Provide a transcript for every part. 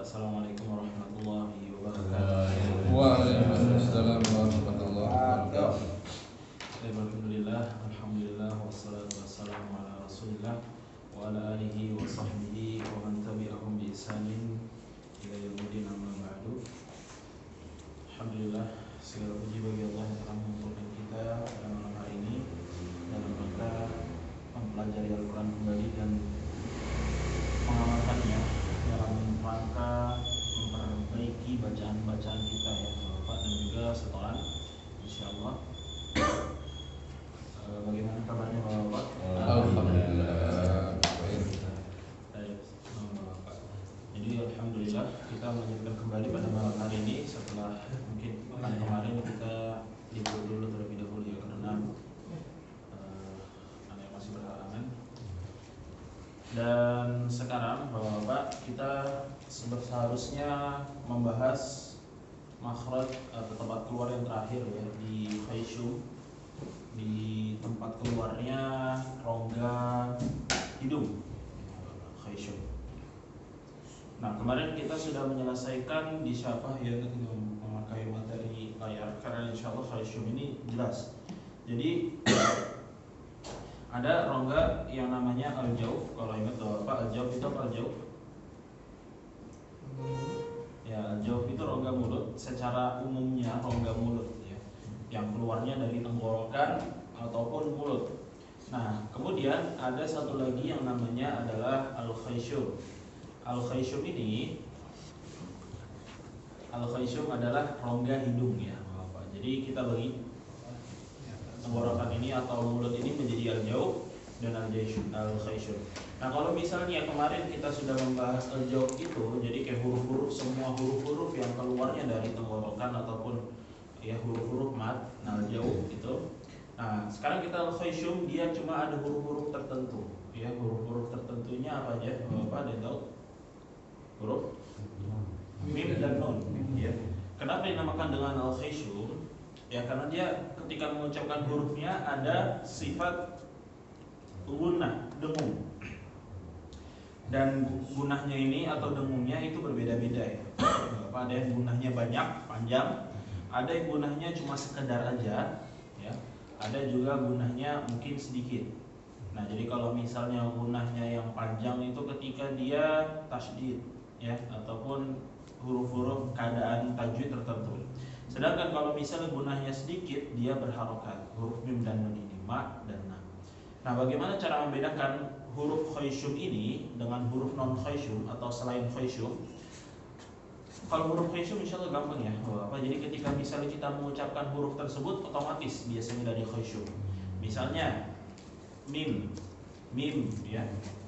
Assalamualaikum warahmatullahi wabarakatuh. Waalaikumsalam warahmatullahi wabarakatuh. Alhamdulillah wassalatu wassalamu ala Rasulillah wa ala alihi wa sahbihi wa man tabi'ahum bi ihsanin ila yaumil amma ba'du. Alhamdulillah, segala puji bagi Allah yang telah mengumpulkan kita pada malam hari ini dalam rangka mempelajari Al-Qur'an kembali dan mengamalkannya dalam rangka memperbaiki bacaan-bacaan kita ya Bapak dan juga setoran insyaallah. Bagaimana kabarnya Bapak? Alhamdulillah. Baik, Bapak. Jadi alhamdulillah kita melanjutkan kembali pada malam hari ini setelah mungkin pekan kemarin kita libur dulu terlebih dahulu ya karena anak masih berhalangan. Dan sekarang Bapak kita seharusnya membahas makhraj atau tempat keluar yang terakhir ya di khayshum, di tempat keluarnya rongga hidung khayshum. Nah kemarin kita sudah menyelesaikan di syafah ya memakai materi layar karena insyaallah khayshum ini jelas. Jadi ada rongga yang namanya al-jawf. Kalau ingat Bapak, al-jawf itu apa al-jawf? Ya, al-jawf itu rongga mulut. Secara umumnya rongga mulut ya, yang keluarnya dari tenggorokan ataupun mulut. Nah, kemudian ada satu lagi yang namanya adalah al-khayshum. Al-khayshum ini, al-khayshum adalah rongga hidung ya, Bapak. Jadi kita bagi tenggorokan ini atau mulut ini menjadi al-jawf dan al-khayshum. Nah kalau misalnya kemarin kita sudah membahas al-jawf itu, jadi kayak huruf-huruf, semua huruf-huruf yang keluarnya dari tenggorokan ataupun ya huruf-huruf mad, al-jawf itu. Nah sekarang kita al-khayshum, dia cuma ada huruf-huruf tertentu. Ya huruf-huruf tertentunya apa aja? Bapak ada tahu? Huruf mim dan nun. Ya. Kenapa dinamakan dengan al-khayshum? Ya karena dia ketika mengucapkan hurufnya ada sifat gunnah, dengung. Dan gunnahnya ini atau dengungnya itu berbeda-beda ya. Ada yang gunnahnya banyak, panjang, ada yang gunnahnya cuma sekedar aja, ya. Ada juga gunnahnya mungkin sedikit. Nah, jadi kalau misalnya gunnahnya yang panjang itu ketika dia tasydid ya ataupun huruf-huruf keadaan tajwid tertentu. Sedangkan kalau misalnya gunnahnya sedikit, dia berharokat. Huruf mim dan nun ini, ma dan na. Nah, bagaimana cara membedakan huruf khayshum ini dengan huruf non khayshum atau selain khayshum? Kalau huruf khayshum insya Allah gampang ya. Jadi ketika misalnya kita mengucapkan huruf tersebut, otomatis biasanya dari khayshum. Misalnya mim, mim ya,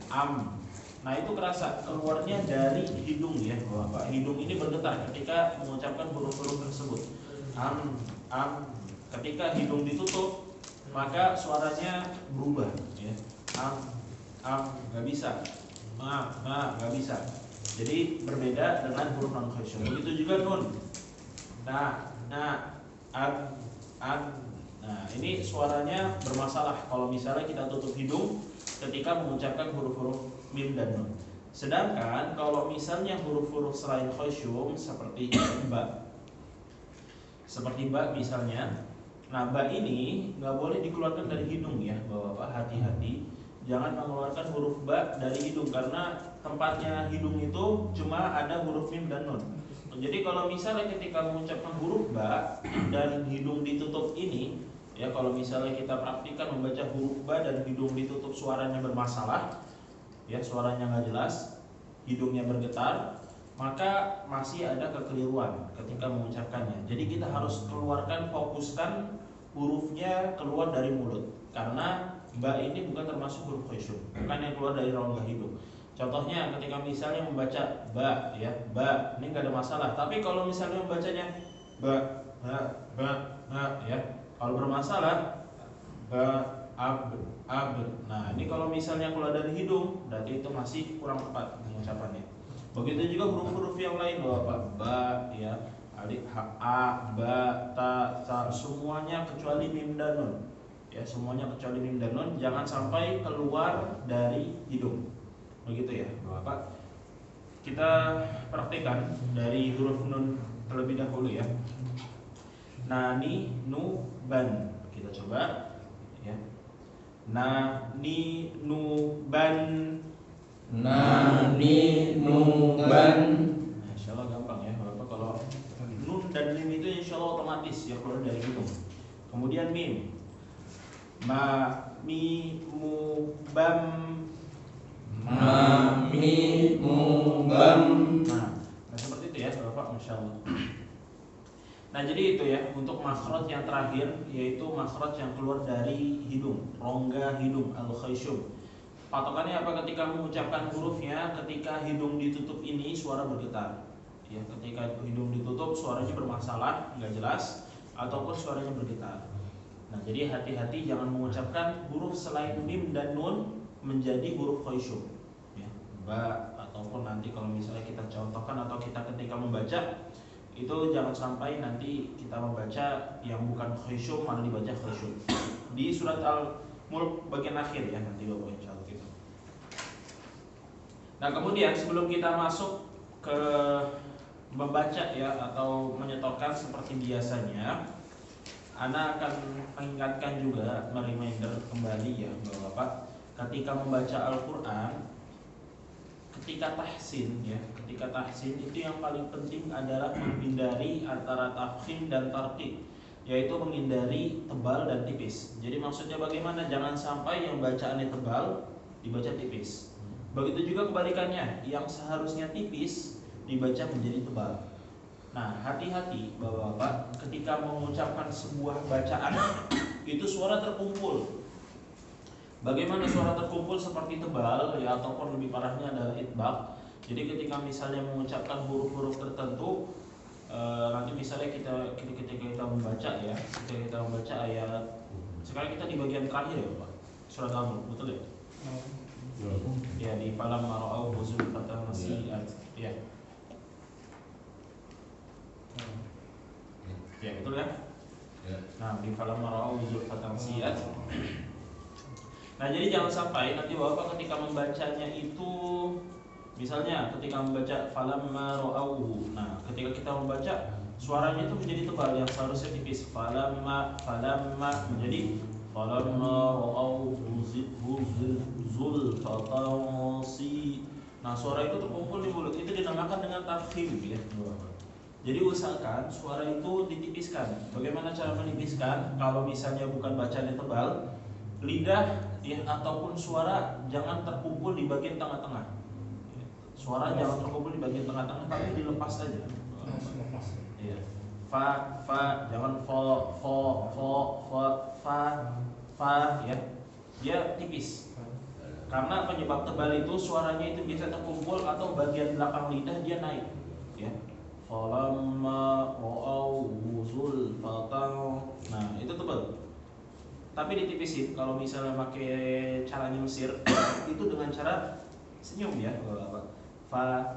am. Nah itu kerasa keluarnya dari hidung ya, Bapak. Hidung ini bergetar ketika mengucapkan huruf-huruf tersebut. Am. Ketika hidung ditutup, maka suaranya berubah ya. Am, nggak bisa. Ma, nggak bisa. Jadi berbeda dengan huruf non khayshum. Begitu juga nun. Ad. Nah ini suaranya bermasalah kalau misalnya kita tutup hidung ketika mengucapkan huruf-huruf mim dan nun. Sedangkan kalau misalnya huruf-huruf selain khayshum seperti ba, misalnya, nah ba ini nggak boleh dikeluarkan dari hidung ya, Bapak. Hati-hati, jangan mengeluarkan huruf ba dari hidung karena tempatnya hidung itu cuma ada huruf mim dan nun. Jadi kalau misalnya ketika mengucapkan huruf ba dan hidung ditutup ini, ya kalau misalnya kita praktikkan membaca huruf ba dan hidung ditutup suaranya bermasalah, ya suaranya nggak jelas, hidungnya bergetar, maka masih ada kekeliruan ketika mengucapkannya. Jadi kita harus fokuskan hurufnya keluar dari mulut, karena ba ini bukan termasuk huruf khayshum, bukan yang keluar dari rongga hidung. Contohnya ketika misalnya membaca ba ya, ba ini nggak ada masalah. Tapi kalau misalnya membacanya ba ya, kalau bermasalah ba ab. Nah ini kalau misalnya keluar dari hidung, berarti itu masih kurang tepat pengucapannya. Begitu juga huruf-huruf yang lain, Bapak. Ba ya, alif, a, ba, ta, semuanya kecuali mim dan nun. Ya, semuanya kecuali mim dan nun jangan sampai keluar dari hidung. Begitu ya, Bapak. kita praktekkan dari huruf nun terlebih dahulu ya. Nani, nu, ban. Kita coba ya. Nani, nu, ban. Nani, nu, ban. Nah, insya Allah gampang ya. Bapak kalau nun dan mim itu insya Allah otomatis ya keluar dari hidung. Kemudian mim. Ma, mi, mu, bam. Ma, mi, mu, bam. Nah, seperti itu ya Bapak, Masya Allah. Nah jadi itu ya untuk makhraj yang terakhir, yaitu makhraj yang keluar dari hidung, rongga hidung, al-khayshum. Patokannya apa? Ketika mengucapkan hurufnya, ketika hidung ditutup ini suara bergetar ya, ketika hidung ditutup suaranya bermasalah, nggak jelas, ataupun suaranya bergetar. Nah jadi hati-hati jangan mengucapkan huruf selain mim dan nun menjadi huruf khayshum ya, ba, ataupun nanti kalau misalnya kita contohkan atau kita ketika membaca itu jangan sampai nanti kita membaca yang bukan khayshum malah dibaca khayshum. Di surat Al-Mulk bagian akhir ya nanti Bapak insyaallah gitu. Nah kemudian sebelum kita masuk ke membaca ya atau menyetorkan seperti biasanya, Ana akan mengingatkan juga, mereminder kembali ya Bapak, ketika membaca Al-Quran, ketika tahsin ya, ketika tahsin itu yang paling penting adalah menghindari antara tafkhim dan tarqiq, yaitu menghindari tebal dan tipis. Jadi maksudnya bagaimana? Jangan sampai yang bacaannya tebal dibaca tipis. Begitu juga kebalikannya, yang seharusnya tipis dibaca menjadi tebal. Nah, hati-hati Bapak-bapak ketika mengucapkan sebuah bacaan itu suara terkumpul. Bagaimana suara terkumpul seperti tebal ya, ataupun lebih parahnya adalah itbaq. Jadi ketika misalnya mengucapkan huruf-huruf tertentu, nanti misalnya ketika kita membaca ya, ketika kita membaca ayat, sekarang kita di bagian terakhir ya Pak, surat Al-Mulk, betul ya? Ya di falam mara'au huzul fatal nasiat ya. Ya betul kan? Nah di falam mara'au huzul fatal nasiat. Nah jadi jangan sampai nanti Bapak ketika membacanya itu, misalnya ketika membaca falamma ra'auhu, nah ketika kita membaca suaranya itu menjadi tebal yang seharusnya tipis. Falamma menjadi falamma ra'auhu zulfatasi. Nah suara itu terkumpul di mulut, itu dinamakan dengan tafkhim ya. Jadi usahakan suara itu ditipiskan. Bagaimana cara menipiskan? Kalau misalnya bukan bacaan yang tebal, lidah ya ataupun suara jangan terkumpul di bagian tengah-tengah. Suara jangan terkumpul di bagian tengah-tengah, tapi dilepas saja. Iya. Fa jangan fa ya. Dia tipis. Karena penyebab tebal itu suaranya itu bisa terkumpul atau bagian belakang lidah dia naik ya. Falamma ra'au zulfatan. Nah, itu tebal. Tapi ditipisin. Kalau misalnya pakai cara nyusir itu dengan cara senyum ya, fa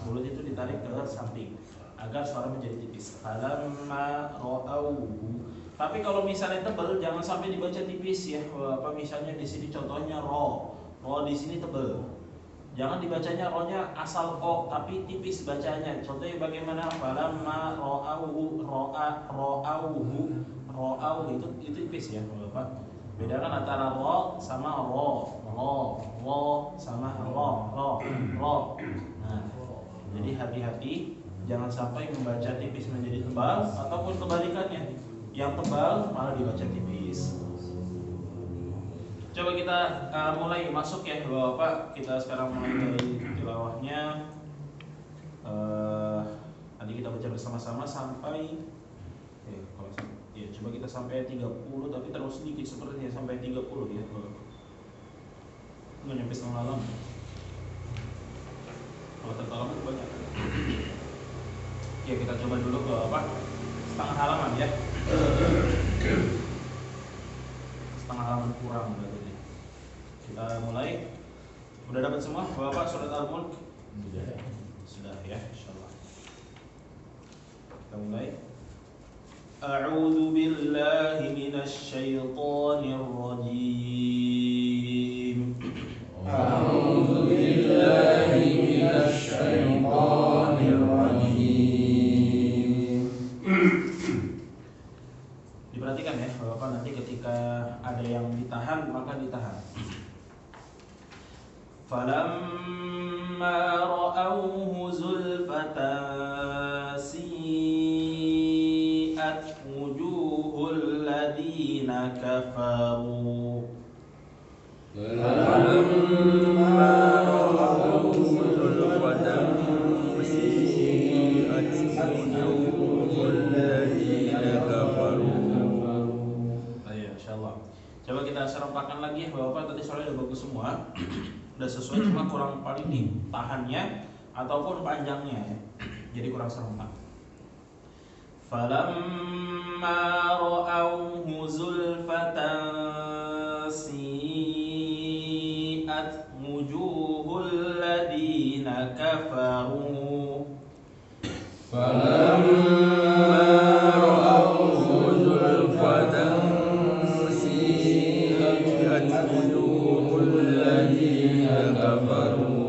mulut itu ditarik ke samping agar suara menjadi tipis. Falamma ra'auhu. Tapi kalau misalnya tebal jangan sampai dibaca tipis ya. Apa misalnya di sini contohnya ro di sini tebal. Jangan dibacanya ro-nya asal o tapi tipis bacanya. Contohnya bagaimana? Falamma ra'auhu ro'au itu tipis ya Bapak. Bedakan antara ro sama ro sama ro. Nah, jadi hati-hati jangan sampai membaca tipis menjadi tebal ataupun kebalikannya. Yang tebal malah dibaca tipis. Coba kita mulai masuk ya Bapak. Kita sekarang mulai dari tilawahnya. Nanti kita baca bersama-sama sampai coba kita sampai 30, tapi terlalu sedikit sepertinya sampai 30 ya. Nggak nyampe setengah halaman. Kalau terlalu banyak. Ya kita coba dulu ke setengah halaman ya. Setengah halaman kurang berarti. Kita mulai. Udah dapat semua Bapak surat Al-Mulk? Sudah ya, insyaallah. Kita mulai. A'udzu billahi minasy syaithanir rajim. A'udzu billahi yang ditahan maka ditahan. Falamma ra'awhu zulfatan si'at wujuhul ladina kafaru. Falamma ra'awhu zulfatan si'at wujuhul ladina kafaru. Ayo, insyaallah. Coba kita serempakan lagi ya Bapak, tadi soalnya udah bagus semua. Udah sesuai, cuma kurang paling ditahannya ataupun panjangnya ya. Jadi kurang serempak. Falamma ra'awhu zulfatan si'at wujuhul ladina kafaru. Falamma ra'awhu zulfatan si'at wujuhul ladina kafaru.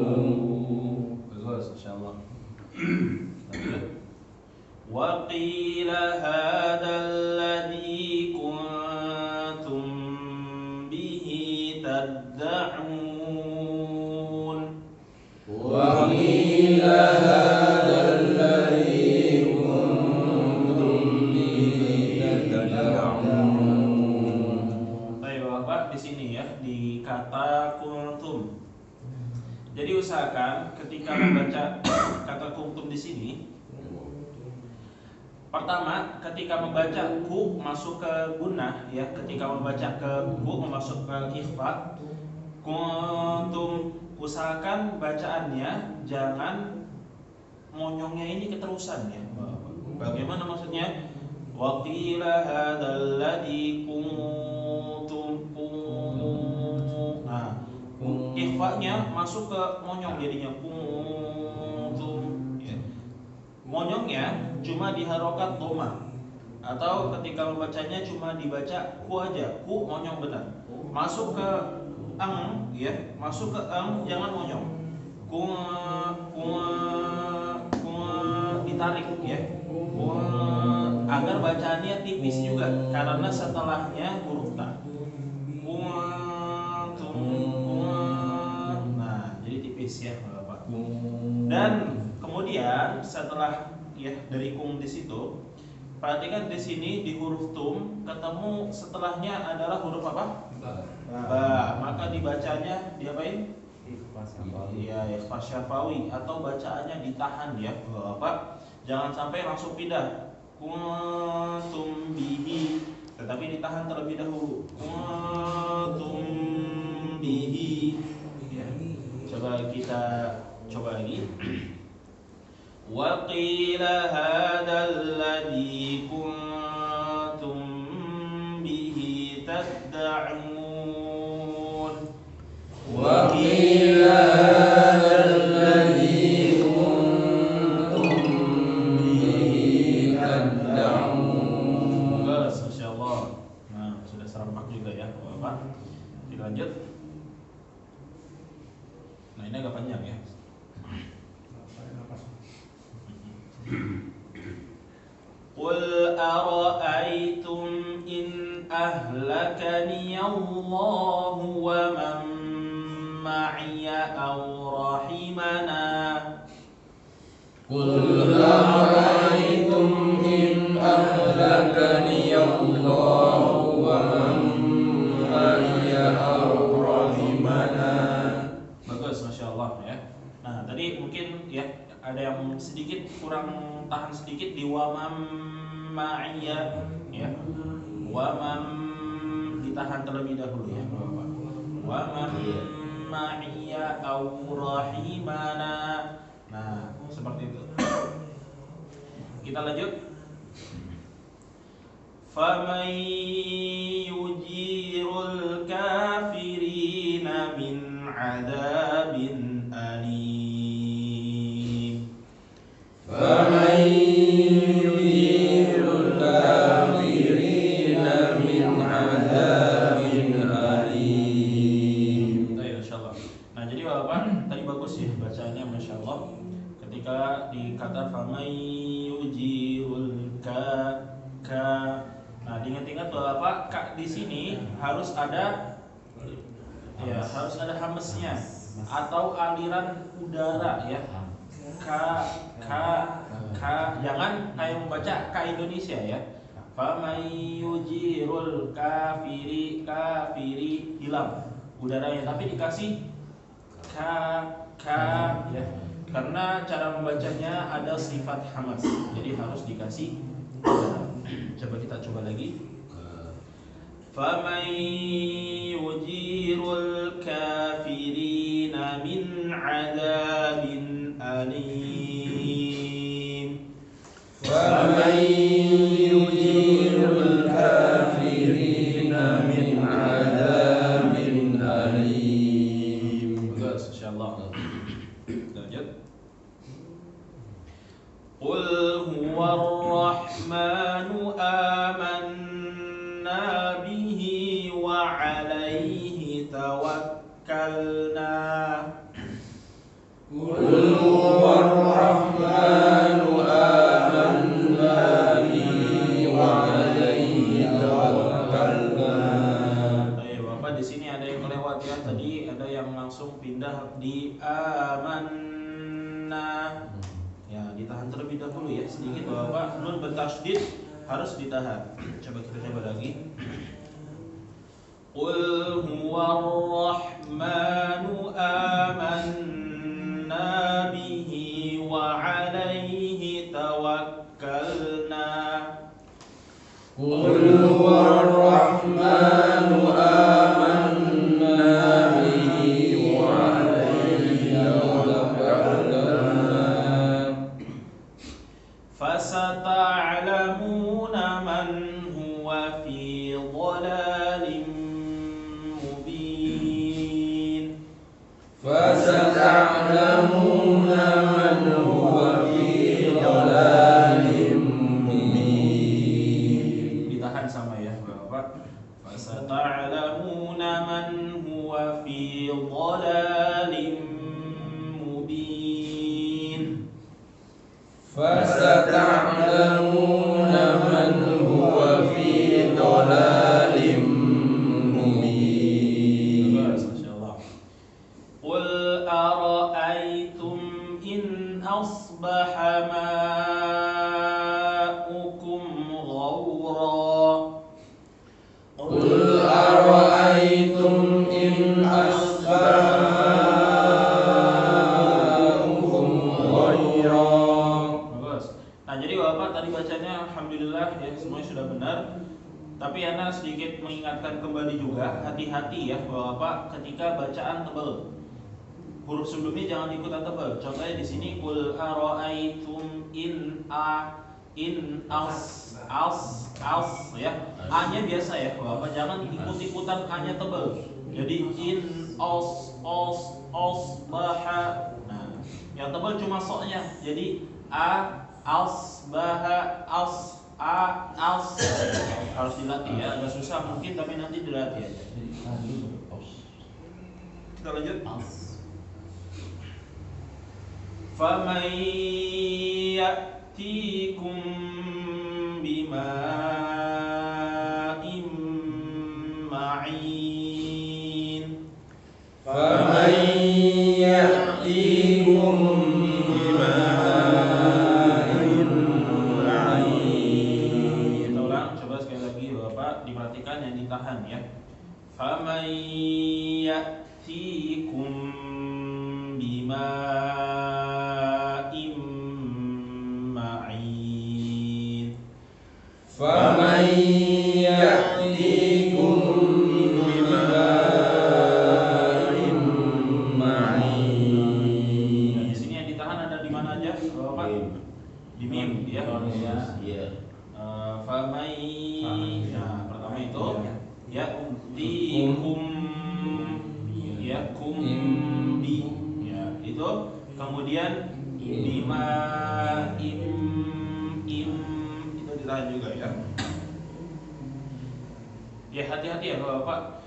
Bagus, insyaallah. Wa qila hadzal ladzi kuntum bihi tad'un. Wa qila hadzal ladzi kuntum bihi tad'un. Baik Bapak, di sini ya di kata kuntum. Jadi usahakan ketika membaca kata kuntum di sini, pertama ketika membaca ku masuk ke gunnah ya, ketika membaca ke ku masuk ke ikhfa, kuntum usahakan bacaannya jangan monyongnya ini keterusan ya. Bagaimana maksudnya? Wa qila hadzal ladzi kuntum. Nah, ikhfa-nya masuk ke monyong jadinya kuntum ya. Monyongnya cuma diharokat doma, atau ketika membacanya cuma dibaca ku aja, ku monyong benar. Masuk ke eng ya, masuk ke eng jangan monyong. Ku ditarik ya. Agar bacaannya tipis juga karena setelahnya huruf ta. Nah, jadi tipis ya Bapak. Dan kemudian setelah ya dari kum di situ, perhatikan di sini di huruf tum ketemu setelahnya adalah huruf apa? Ba. Maka dibacanya diapain? Iya, ikhfa syafawi atau bacaannya ditahan ya Bapak. Jangan sampai langsung pindah kuntum bihi, tetapi ditahan terlebih dahulu. Kuntum bihi. Ya. Coba kita coba lagi. Wa qila hadzal ladzi kuntum bihi tad'un. Wa qila hadzal ladzi kuntum bihi tad'un. Bagus, masyaallah. Nah, sudah serempak juga ya Bapak. Kita lanjut. Nah, ini agak panjang ya. Qul ara'aytum in ahlakani Allahu wa man ma'iya aw rahimana. Qul ara'aytum in ahlakani Allahu wa man ma'iya aw rahimana. Bagus, Masya Allah ya. Nah, tadi mungkin ya ada yang sedikit kurang tahan sedikit di wamam ma'iyya ya. Wamam ditahan terlebih dahulu ya Bapak. Wamam ma'iyya aw rahimana. Nah, seperti itu. Kita lanjut. Faman yujirul kafirina min adabin alim. Faman yujirul kafirina min adabin alim. Baik, insyaallah. Nah, jadi Bapak tadi bagus ya bacaannya masyaallah. Ketika di kata faman yujirul ka. Nah, diingat-ingat bahwa Pak Kak di sini harus ada harus ada hamesnya atau aliran udara ya. Ka jangan kayak membaca K Indonesia ya. Famay yujirul kafiri hilang udaranya, tapi dikasih ka ya. Karena cara membacanya ada sifat hamas, jadi harus dikasih udara. Coba kita coba lagi. Famay yujirul kafirina min adabin alim. فمن يجير الكافرين من عذاب أليم. Bagus, insyaallah. Lanjut. Qul huwar rahmanu amanna bihi wa 'alaihi tawakkalna. قل هو الرحمن آمنا به وعليه توكلنا. Bapak di sini ada yang kelewat ya. Tadi ada yang langsung pindah di amanna. Ya, ditahan terlebih dahulu ya sedikit Bapak. Nun bertasydid harus ditahan. Coba kita coba lagi. Qul huwar rahmanu amanna bihi wa 'alaihi tawakkalna. قل هو الرحمن آمنا به وعليه توكلنا. فستعلمون من هو في ضلال مبين. فستعلمون من هو في ضلال مبين. Ditahan sama ya Bapak. Fasata'lamuna man huwa fi dhalalin mubin. فستعلمون من هو في ضلال مبين. Masyaallah. Qul ara'aytum in asbaha ma'ukum ghawra. قل أرأيتم إن أصبح ماؤكم غيرا. Bagus. Nah, jadi Bapak tadi bacanya alhamdulillah ya semuanya sudah benar. Tapi Ana sedikit mengingatkan kembali juga, hati-hati ya Bapak ketika bacaan tebal. Huruf sebelumnya jangan ikutan tebal. Contohnya di sini qul ara'aitum in as ya. A-nya biasa ya Bapak, jangan ikut-ikutan A-nya tebal. Jadi in asbaha. Nah, yang tebal cuma so-nya. Jadi asbaha harus dilatih ya, agak susah mungkin tapi nanti dilatih aja. Kita lanjut. Faman ya'tikum bima'in ma'in. فمن يأتيكم بماء معين. Kita ulang, coba sekali lagi Bapak, diperhatikan yang ditahan ya. Faman ya'tikum bima'in ma'in. فمن يأتيكم بماء معين. Nah, di sini yang ditahan ada di mana aja, Bapak? Di mim, ya. Faman, nah, pertama itu ya tikum ya bi ya itu, kemudian bima im itu ditahan juga ya. Ya hati-hati ya Bapak,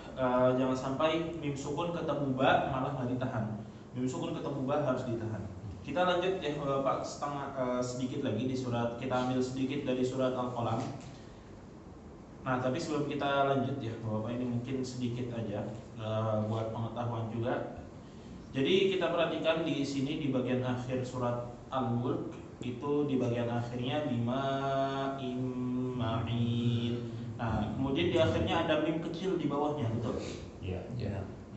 jangan sampai mim sukun ketemu ba malah nggak ditahan. Mim sukun ketemu ba harus ditahan. Kita lanjut ya Bapak, sedikit lagi di surat, kita ambil sedikit dari surat Al-Qalam. Nah, tapi sebelum kita lanjut ya, Bapak, ini mungkin sedikit aja buat pengetahuan juga. Jadi kita perhatikan di sini di bagian akhir surat Al-Mulk itu di bagian akhirnya bima imma'in. Nah, kemudian di akhirnya ada mim kecil di bawahnya, betul? Iya.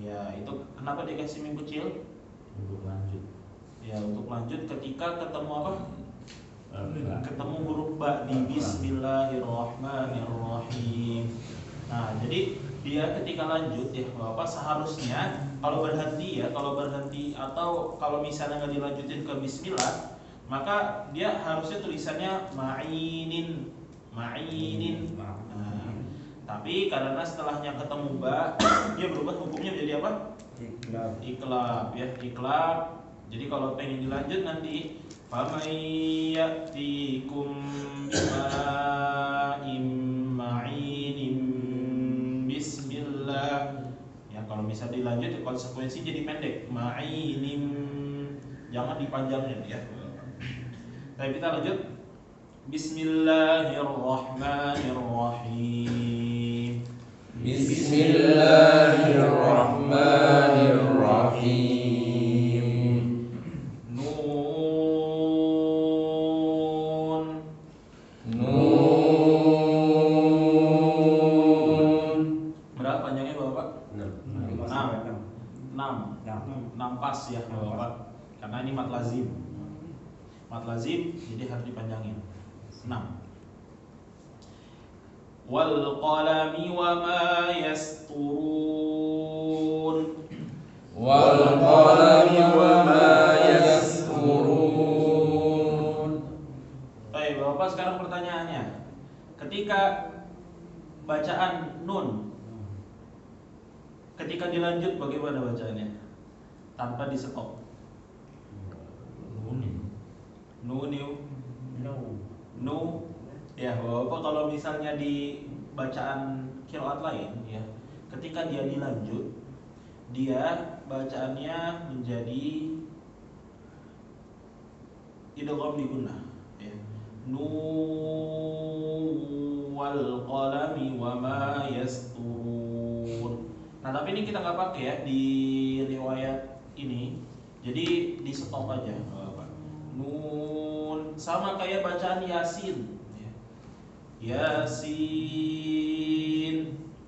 Ya, itu kenapa dikasih mim kecil? Untuk lanjut. Ya, untuk lanjut ketika ketemu apa? Ketemu huruf ba di Bismillahirrahmanirrahim. Nah, jadi dia ketika lanjut ya Bapak seharusnya kalau berhenti atau kalau misalnya nggak dilanjutin ke Bismillah, maka dia harusnya tulisannya ma'inin. Nah, tapi karena setelahnya ketemu ba, dia berubah hukumnya menjadi apa? Iklab ya, iklab. Jadi kalau pengen dilanjut nanti famay ya'tikum bima'in ma'inin bismillah. Ya kalau bisa dilanjut konsekuensi jadi pendek. Ma'inim, jangan dipanjangin ya. Tapi kita lanjut. Bismillahirrahmanirrahim. Bismillahirrahmanirrahim. Nun. Berapa panjangnya Bapak? 6 pas ya Bapak. Karena ini mat lazim. Jadi harus dipanjangin. 6. Wal qalami wa ma yasturun. Wal qalami wa ma yasturun. Baik, Bapak, sekarang pertanyaannya. Ketika bacaan nun, ketika dilanjut bagaimana bacaannya? Tanpa di stop. Nu. Ya, Bapak, kalau misalnya di bacaan qiraat lain ya, ketika dia dilanjut, dia bacaannya menjadi idgham di gunnah ya. Nun wal qalami wa ma yasturun. Nah, tapi ini kita nggak pakai ya di riwayat ini. Jadi di stop aja. Nun sama kayak bacaan Yasin. Yasin.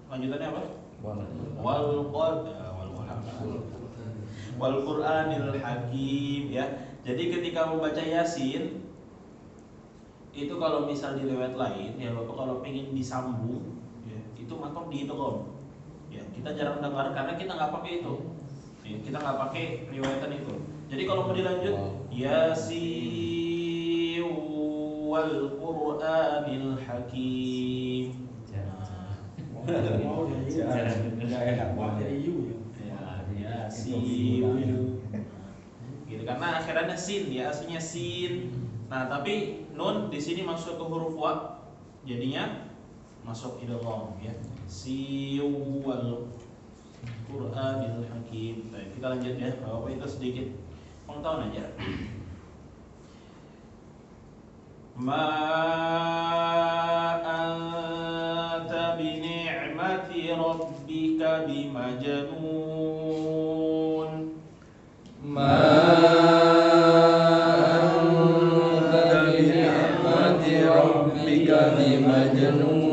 Lanjutannya apa? Wal Qur'anil Hakim ya. Jadi ketika membaca Yasin itu kalau misal di riwayat lain ya Bapak, kalau pengen disambung ya, itu maka diidgham. Ya, kita jarang dengar karena kita nggak pakai itu. Ya, kita nggak pakai riwayatan itu. Jadi kalau mau dilanjut Yasin wal Qur'anil Hakim. Gitu, karena akhirannya sin ya, aslinya sin. Nah, tapi nun di sini masuk ke huruf wa, jadinya masuk idgham ya. Siwal Qur'anil Hakim. Baik, kita lanjut ya. Bapak itu sedikit pengetahuan aja. Ma anta bi ni'mati rabbika bimajnun. Ma anta bi ni'mati rabbika bimajnun.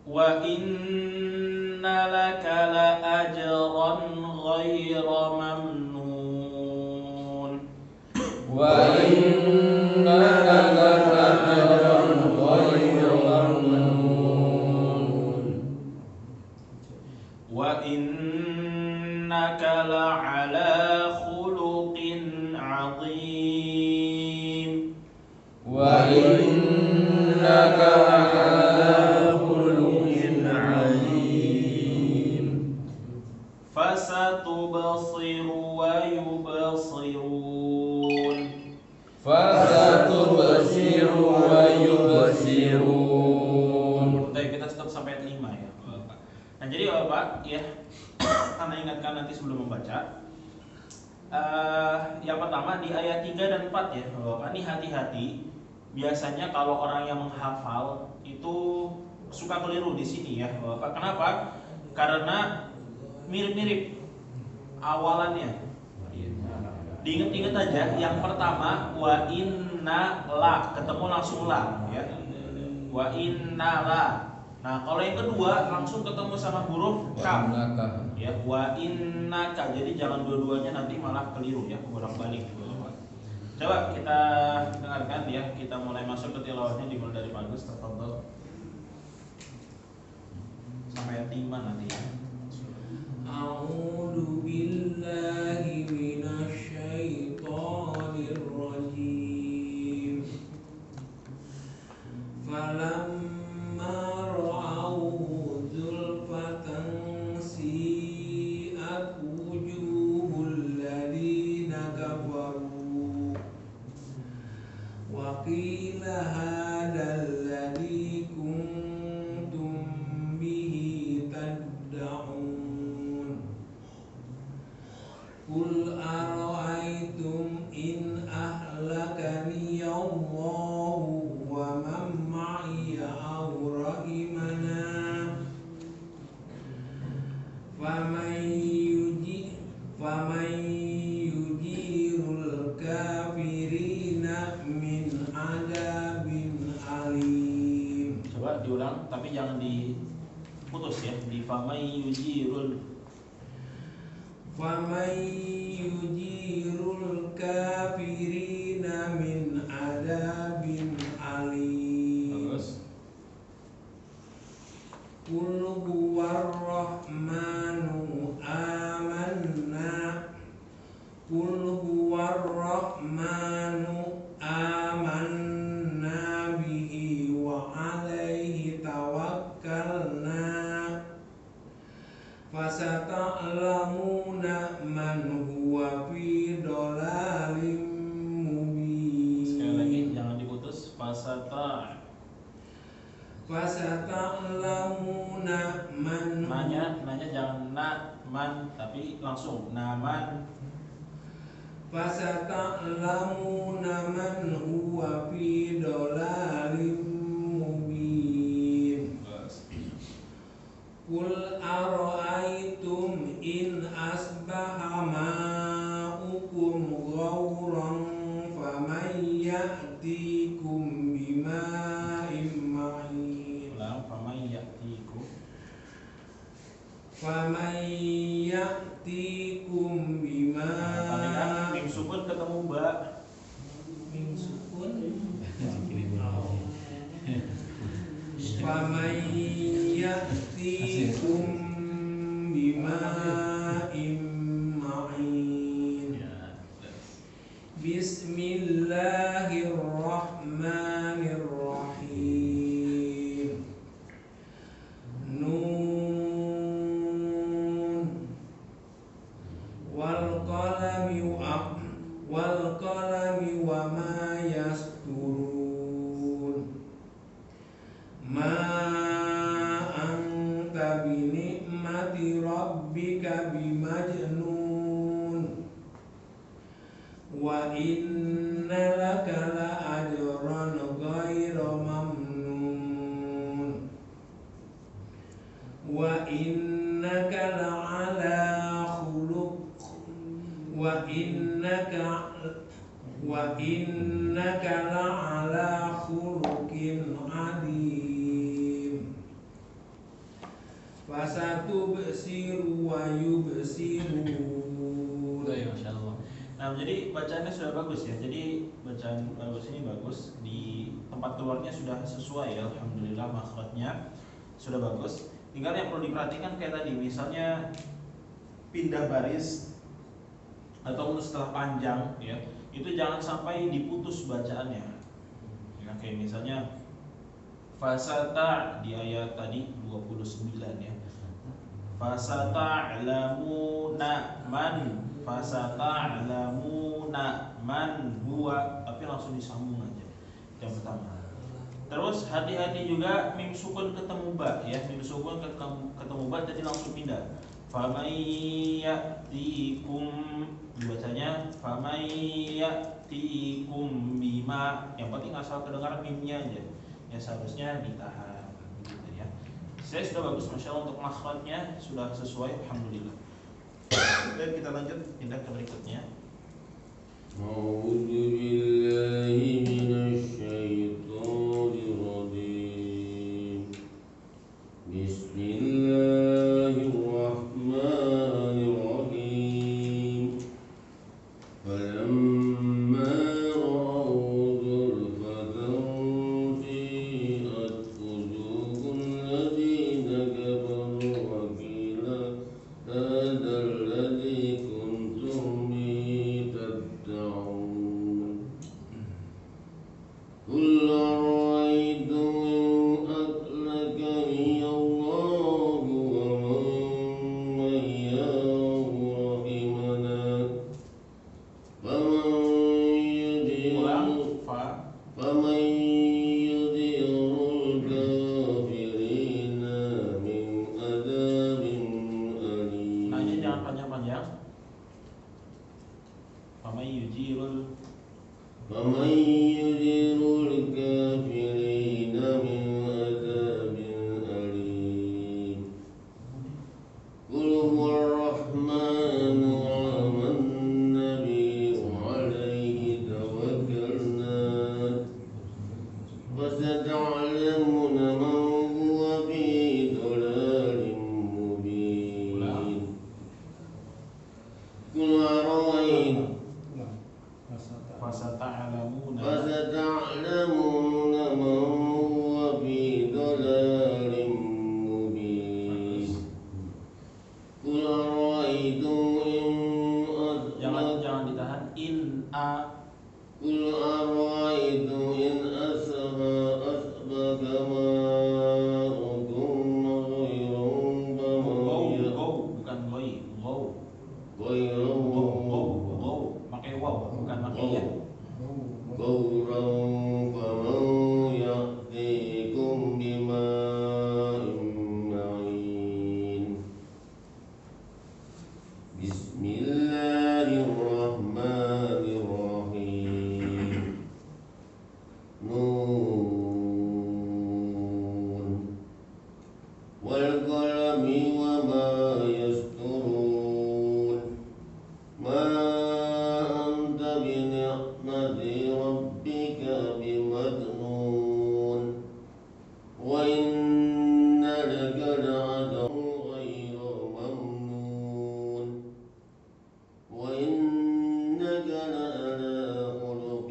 Wa inna laka la ajran ghayra mamnun. Wa inna laka ajran ghayra mamnun. Wa innaka la'ala khuluqin 'azim. Wa innaka la'ala khuluqin 'azim. Fasatubsiru wa yubsirun. Fasatubsiru wa yubsirun. Baik, kita stop sampai ayat 5 ya Bapak. Nah, jadi Bapak ya, karena ingatkan nanti sebelum membaca. Yang pertama di ayat 3 dan 4 ya Bapak, ini hati-hati biasanya kalau orang yang menghafal itu suka keliru di sini ya, Bapak. Kenapa? Karena mirip-mirip awalannya. Diingat-ingat aja, yang pertama wa inna la, ketemu langsung la ya. Wa inna la. Nah, kalau yang kedua langsung ketemu sama huruf kaf. Ya, wa innaka. Jadi jangan dua-duanya nanti malah keliru ya, bolak-balik. Coba kita dengarkan ya, kita mulai masuk ke tilawahnya dimulai dari bagus, tafadhol. Sampai ayat 5 nanti ya. A'udzu billahi minasyaitonir rajim. Falamma ra'awhu zulfatan si'at wujuhul ladzina kafaru wa qila hadzal ladzi kuntum bihi tad'un. Qul ara'aytum in ahlakani Allahu wa man ma'iya aw rahimana faman yujirul kafirina min adabin alim. Coba diulang, tapi jangan diputus ya. Di famay yujirul kafirina min adabin alim. Bagus. Qul huwar rahmanu amanna. Qul huwar rahmanu amanna bihi wa alaihi tawakkalna. Fasata'lamuna man huwa fi dhalalim mubin. Sekali lagi jangan diputus. Fasata'lamuna man Nanya jangan na man, tapi langsung naman. Fasata'lamuna man huwa fi dhalalim mubin. Qul ara'aytum in asbaha ma'ukum ghauran faman ya'tikum bima'in ma'in. Ulang, famay ya'tikum. Faman ya'tikum Tandingan mim sukun ketemu ba. Mim sukun. Faman ya'tikum bima'in ma'in. Bismillahirrahmanirrahim. Nun wal qalami wa ma yasturun. Ma anta bi ni'mati rabbika bimajnun. Wa inna laka la ajran ghayra mamnun. Wa innaka la ala khuluq. Wa innaka la ala khuluqin adim. Fasatubsiru wa yubsirun. Masya Allah. Nah, jadi bacaannya sudah bagus ya. Jadi bacaan bagus ini bagus. Di tempat keluarnya sudah sesuai ya. Alhamdulillah, makhrajnya sudah bagus. Tinggal yang perlu diperhatikan kayak tadi, misalnya pindah baris atau setelah panjang ya, itu jangan sampai diputus bacaannya. Ya, kayak misalnya fasata di ayat tadi 29 ya. Fasata'lamuna man huwa, tapi langsung disambung aja yang pertama. Terus hati-hati juga mim sukun ketemu ba ya, mim sukun ketemu ba jadi langsung pindah. Famay ya'tikum, dibacanya famay ya'tikum bima, yang penting asal kedengaran mimnya aja ya, seharusnya ditahan gitu ya. Saya sudah bagus, masya Allah, untuk makhrajnya sudah sesuai, alhamdulillah. Dan kita lanjut tindak ke berikutnya. أعوذ بالله من الشيطان الرجيم بسم الله الرحمن الرحيم فلما رأوا زلفة سيئت وجوه الذين كفروا وقيل هذا الذي كنتم به تدعون قل أرأيتم إن أهلكني الله ومن إياه رحمنا فمن يدير الكافرين من عذاب أليم. Nanya jangan panjang-panjang. فمن يجير الكافرين من عذاب أليم قل هو الرحمن آمنا به وعليه توكلنا فستعلمون من هو في ضلال مبين قل أرأيتم فستعلمون من هو في ضلال مبين قل أرأيتم إن jangan ditahan. قل أرأيتم إن أصبح ماؤكم غيرا Bukan غيرا pakai waw, bukan pakai ya. غورا فمن يأتيكم بماء معين بسم الله الرحمن الرحيم نون والقلم وما يسطرون ما أنت بنعمة ربك بمجنون وإن لك لأجرا غير ممنون وإنك لعلى خلق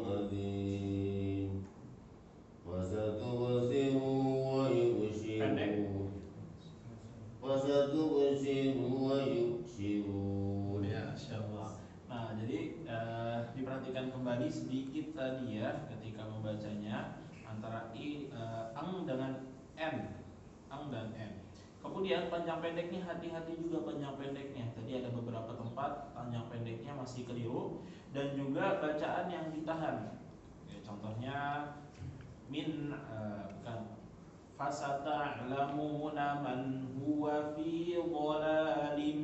عظيم فستبصر ويبصرون. Ya, insyaallah. Nah, jadi diperhatikan kembali sedikit tadi ya ketika membacanya antara ang dengan n, ang dan n. Kemudian panjang pendeknya, hati-hati juga panjang pendeknya. Tadi ada beberapa tempat panjang pendeknya masih keliru, dan juga bacaan yang ditahan. Ya, contohnya min bukan fasata'lamuna man huwa fi dhalalim.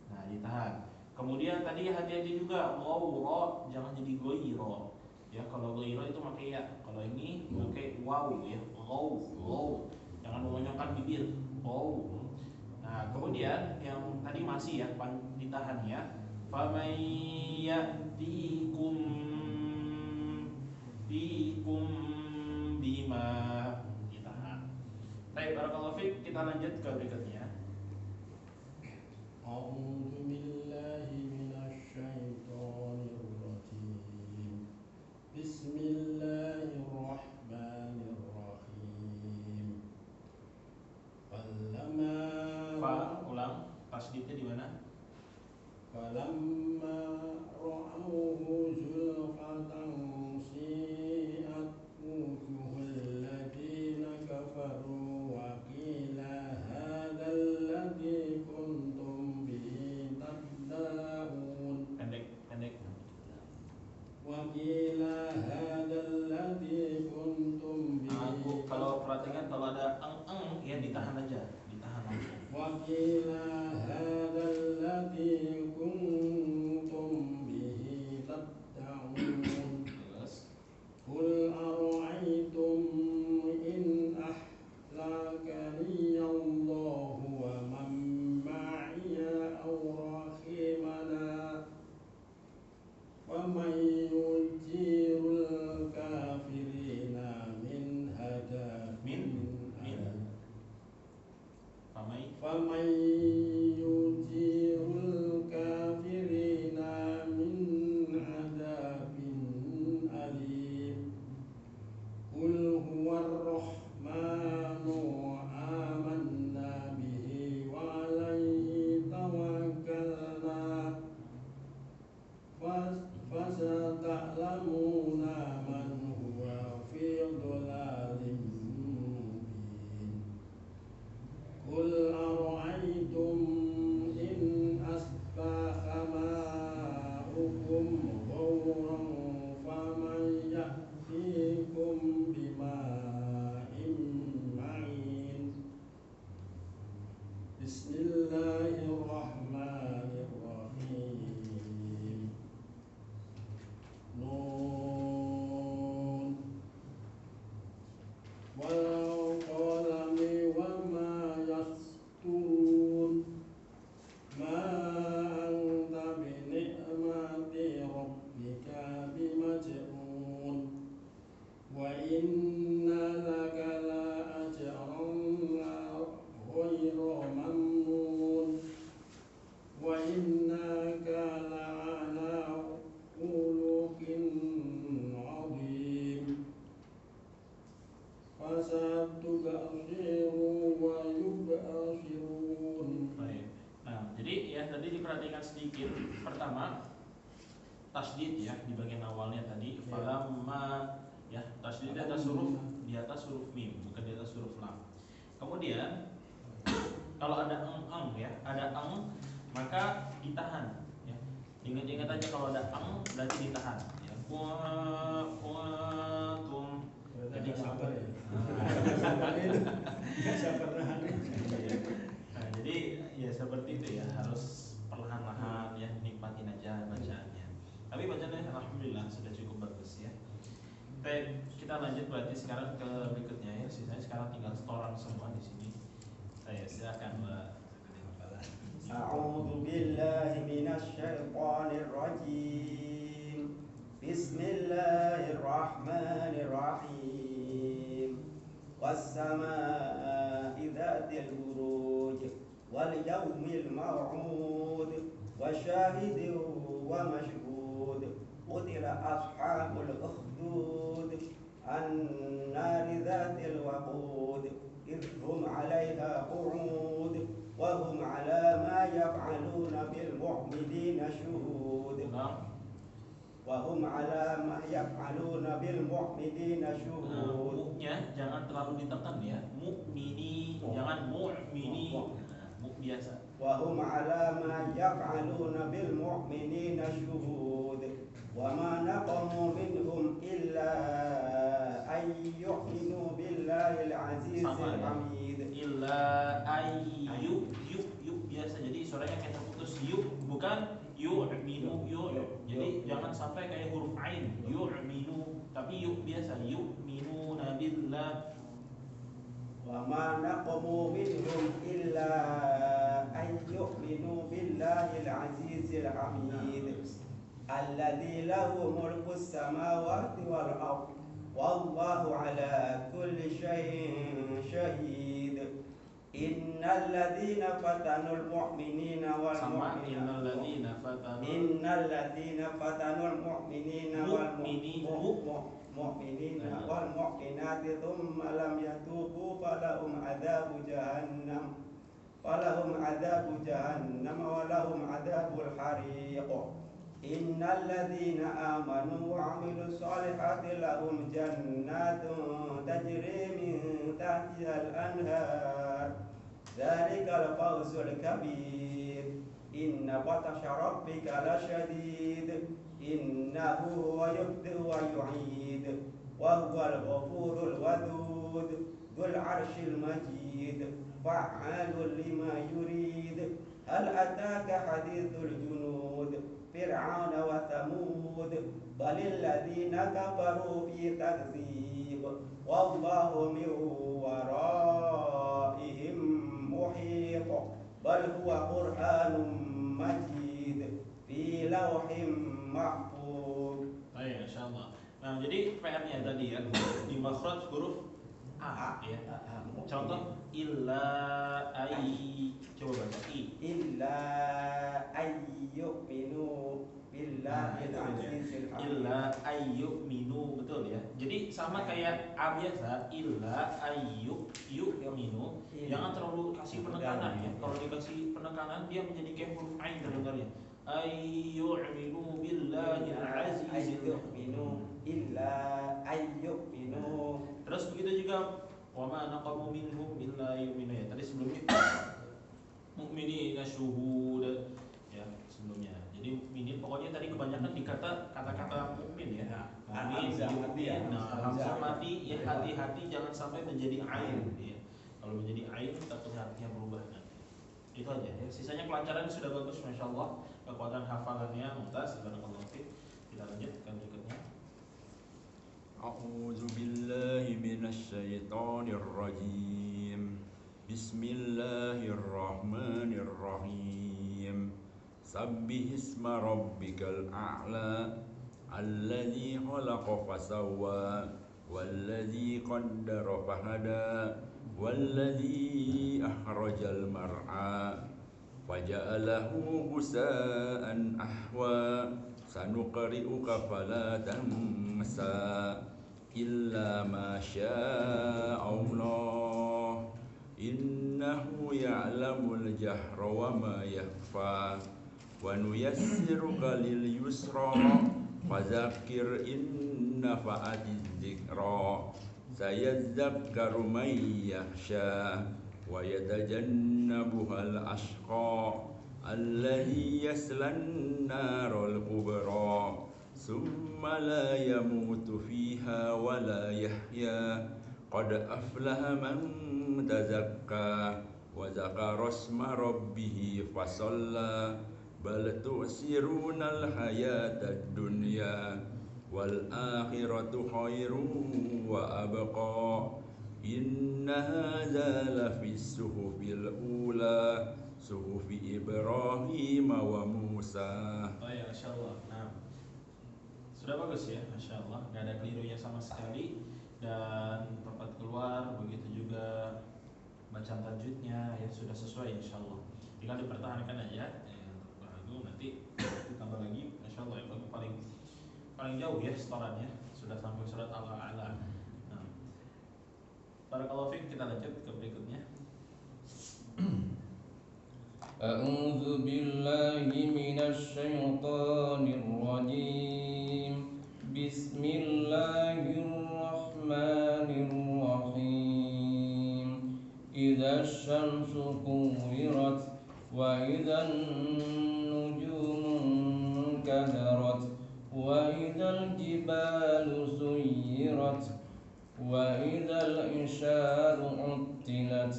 Nah, ditahan. Kemudian tadi hati-hati juga ghawra, jangan jadi goiro. Ya, kalau goiro itu pakai ya. Kalau ini pakai waw ya. Ghaw. Jangan mengonyongkan bibir. Ghaw. Nah, kemudian yang tadi masih ya ditahan ya. Faman ya'tikum bima, ditahan. Baik, barakallahu fiik, kita lanjut ke berikutnya. أعوذ بالله من الشيطان الرجيم بسم الله الرحمن الرحيم Ulang, tasdidnya di mana? فلما رأوه زلفة سيئت وجوه الذين كفروا وقيل هذا الذي كنتم به تدعون وقيل هذا الذي كنتم به. Kalau perhatikan kalau ada eng ya ditahan aja, ditahan langsung. وقيل هذا الذي كنتم به فمن يجير الكافرين من عذاب أليم قل هو الرحمن آمنا به وعليه توكلنا فستعلمون من هو في ضلال مبين قل أرأيتم إن أصبح ماؤكم غورا فمن يأتيكم بماء معين بسم الله الرحمن الرحيم نون والقلم وما يسطرون ما أنت بنعمة ربك بمجنون وإن لك لأجرا غير ممنون وإنك لعلى خلق عظيم فستبصر ويبصرون. Baik. Nah, jadi ya tadi diperhatikan sedikit. Pertama, tasdid ya di bagian awalnya tadi. Falamma ya tasdid di atas huruf mim, bukan di atas huruf lam. Kemudian kalau ada ya, ada maka ditahan ya. Ingat-ingat aja kalau ada berarti ditahan ya. Kuntum. Jadi sabar ya. Sabar nahan. Nah, jadi ya seperti itu ya, harus perlahan-lahan ya, nikmatin aja bacaannya. Tapi bacaannya alhamdulillah sudah cukup bagus ya. Kita lanjut berarti sekarang ke berikutnya ya. Sisanya sekarang tinggal setoran semua di sini. Saya silakan Mbak. أعوذ بالله من الشيطان الرجيم بسم الله الرحمن الرحيم والسماء ذات البروج واليوم الموعود وشاهد ومشهود قتل أصحاب الأخدود النار ذات الوقود إذ هم عليها قعود وهم على ما يفعلون بالمؤمنين شهود وهم على ما يفعلون بالمؤمنين شهود. Mu-nya jangan terlalu ditekan ya. Mu'mini, jangan mu'mini. Mu biasa. وهم على ما يفعلون بالمؤمنين شهود وما نقموا منهم إلا أن يؤمنوا بالله العزيز الحميد. Illa ayyu yuk biasa. Jadi suaranya kayak terputus yuk, bukan yu'minu yu. Jadi jangan sampai kayak huruf ain yu'minu, tapi yuk biasa yu'minu nabillah. وما نقموا منهم إلا أن يؤمنوا بالله العزيز الحميد الذي له ملك السماوات والأرض والله على كل شيء شهيد إن الذين فتنوا المؤمنين Sama والمؤمنات innal ladzina فتنوا المؤمنين والمؤمنين والمؤمنات ثم لم يتوبوا فلهم عذاب جهنم ولهم عذاب الحريق إن الذين آمنوا وعملوا الصالحات لهم جنات تجري من تحتها الأنهار ذلك الفوز الكبير إن بطش ربك لشديد إنه هو يبدئ ويعيد وهو الغفور الودود ذو العرش المجيد فعال لما يريد هل أتاك حديث الجنود فرعون وثمود بل الذين كفروا في تكذيب والله من ورائهم محيط بل هو قرآن مجيد في لوح محفوظ. Baik, insyaallah. Nah, jadi PR-nya tadi ya di makhraj huruf A ya. Contoh illa Coba baca i. illa ayyuminu billahil azizil hakim. Illa ayyuminu, betul ya. Jadi sama kayak a biasa, illa ayyuminu. Jangan terlalu kasih penekanan ya. Kalau dikasih penekanan dia menjadi kayak huruf ain terdengarnya. Ayyuminu billahil azizil Ayyuminu illa ayyuminu. Terus begitu juga wa ma naqamu minhum illa yu'minu ya. Tadi sebelumnya mukminina syuhud ya sebelumnya. Jadi mukminin pokoknya tadi kebanyakan kata-kata mukmin ya. Mukmin, yu'min. Nah, hamzah mati ya, hati-hati jangan sampai menjadi ain ya. Kalau menjadi ain takutnya artinya berubah nanti. Itu aja ya. Sisanya pelajaran sudah bagus masyaallah. Kekuatan hafalannya mumtaz. Barakallahu fiik. Kita lanjutkan berikutnya. أعوذ بالله من الشيطان الرجيم بسم الله الرحمن الرحيم سبح اسم ربك الأعلى الذي خلق فسوى والذي قدر فهدى والذي أخرج المرعى فجعله غثاء أحوى سنقرئك فلا تنسى إلا ما شاء الله إنه يعلم الجهر وما يخفى ونيسرك لليسرى فذكر إن نفعت الذكرى سيذكر من يخشى ويتجنبها الأشقى الذي يصلى النار الكبرى ثم لا يموت فيها ولا يحيا قد أفلح من تزكى وذكر اسم ربه فصلى بل تؤثرون الحياة الدنيا والآخرة خير وأبقى إن هذا لفي الصحف الأولى صحف إبراهيم وموسى. Oh ya, Masya Allah. Nah, sudah bagus ya, Masya Allah. Gak ada kelirunya sama sekali. Dan tempat keluar, begitu juga bacaan tajwidnya ya sudah sesuai Insya Allah. Tinggal dipertahankan aja. Baru nanti ditambah lagi, Masya Allah. Yang paling jauh ya setorannya sudah sampai surat Al-A'la. Nah, barakallahu fiik, kita lanjut ke berikutnya. أعوذ بالله من الشيطان الرجيم بسم الله الرحمن الرحيم إذا الشمس كورت وإذا النجوم انكدرت وإذا الجبال سيرت وإذا العشار عطلت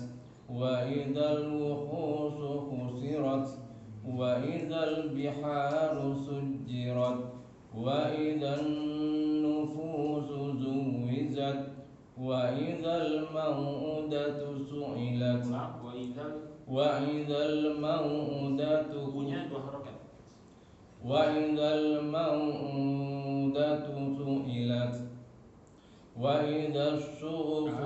وإذا الوحوش حشرت وإذا البحار سجرت وإذا النفوس زوجت وإذا الموءودة سئلت وإذا الموءودة punya dua harokat. وإذا الموءودة سئلت وإذا الصحف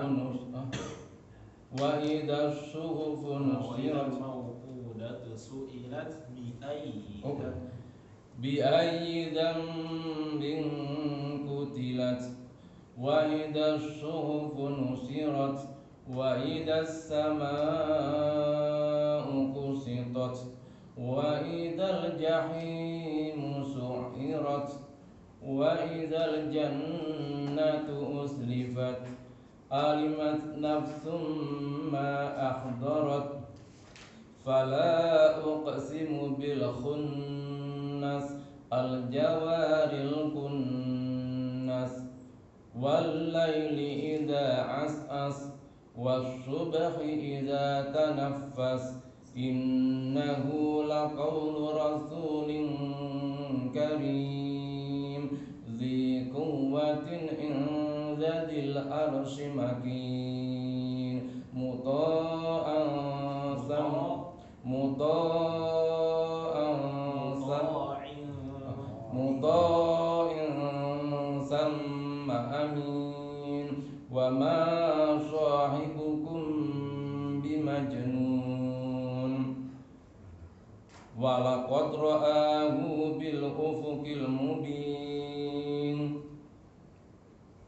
وإذا الصحف نشرت الموءودة سئلت بأي ذنب قتلت وإذا الصحف نشرت وإذا السماء كسطت وإذا الجحيم سعرت وإذا الجنة أزلفت علمت نفس ما أحضرت فلا أقسم بالخنس الجوار الكنس والليل إذا عسعس والصبح إذا تنفس إنه لقول رسول كريم ذي قوة عند ذي العرش مكين مطاع ثم أمين وما صاحبكم بمجنون walaqad ra'ahu bil ufuqil mubin